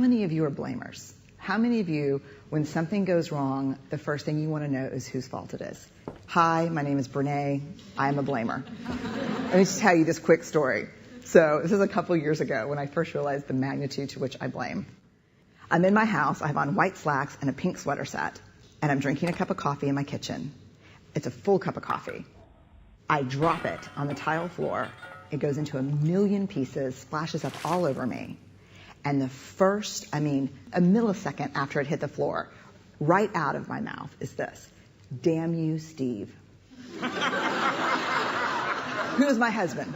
many of you are blamers? How many of you, when something goes wrong, the first thing you want to know is whose fault it is? Hi, my name is Brené. I'm a blamer. Let me just tell you this quick story. So this is a couple years ago when I first realized the magnitude to which I blame. I'm in my house. I have on white slacks and a pink sweater set, and I'm drinking a cup of coffee in my kitchen. It's a full cup of coffee. I drop it on the tile floor. It goes into a million pieces, splashes up all over me. And the first, a millisecond after it hit the floor, right out of my mouth is this: "Damn you, Steve." Who is my husband?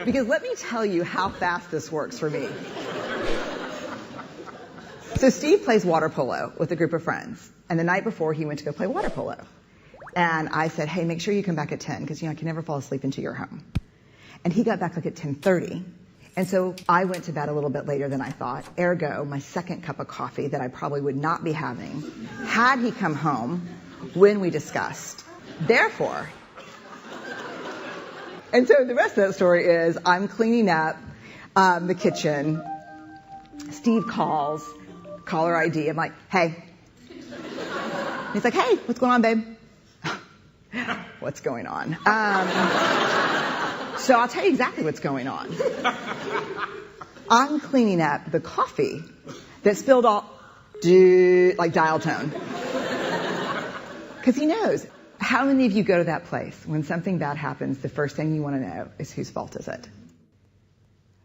Because let me tell you how fast this works for me. So Steve plays water polo with a group of friends. And the night before, he went to go play water polo. And I said, hey, make sure you come back at 10, because I can never fall asleep until you're home. And he got back like at 10:30. And so I went to bed a little bit later than I thought. Ergo, my second cup of coffee that I probably would not be having had he come home when we discussed. Therefore, and so the rest of that story is I'm cleaning up the kitchen. Steve calls, caller ID. I'm like, hey. He's like, hey, what's going on, babe? What's going on? So I'll tell you exactly what's going on. I'm cleaning up the coffee that spilled all, like dial tone. Because he knows. How many of you go to that place when something bad happens, the first thing you want to know is whose fault is it?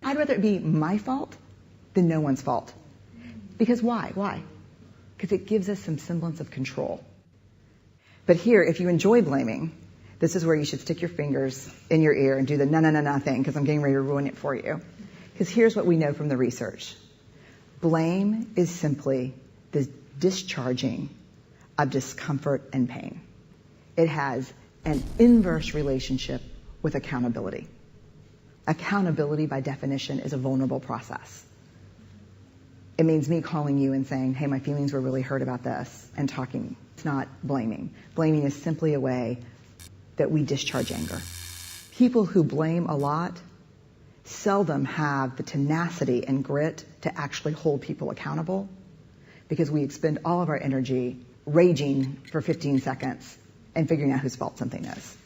I'd rather it be my fault than no one's fault. Because why? Why? Because it gives us some semblance of control. But here, if you enjoy blaming, this is where you should stick your fingers in your ear and do the na thing, because I'm getting ready to ruin it for you. Because here's what we know from the research. Blame is simply the discharging of discomfort and pain. It has an inverse relationship with accountability. Accountability, by definition, is a vulnerable process. It means me calling you and saying, hey, my feelings were really hurt about this, and talking. It's not blaming. Blaming is simply a way that we discharge anger. People who blame a lot seldom have the tenacity and grit to actually hold people accountable, because we expend all of our energy raging for 15 seconds and figuring out whose fault something is.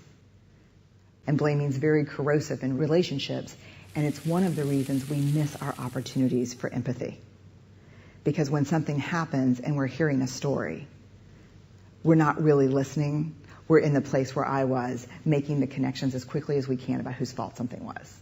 And blaming is very corrosive in relationships, and it's one of the reasons we miss our opportunities for empathy. Because when something happens and we're hearing a story, we're not really listening. We're in the place where I was, making the connections as quickly as we can about whose fault something was.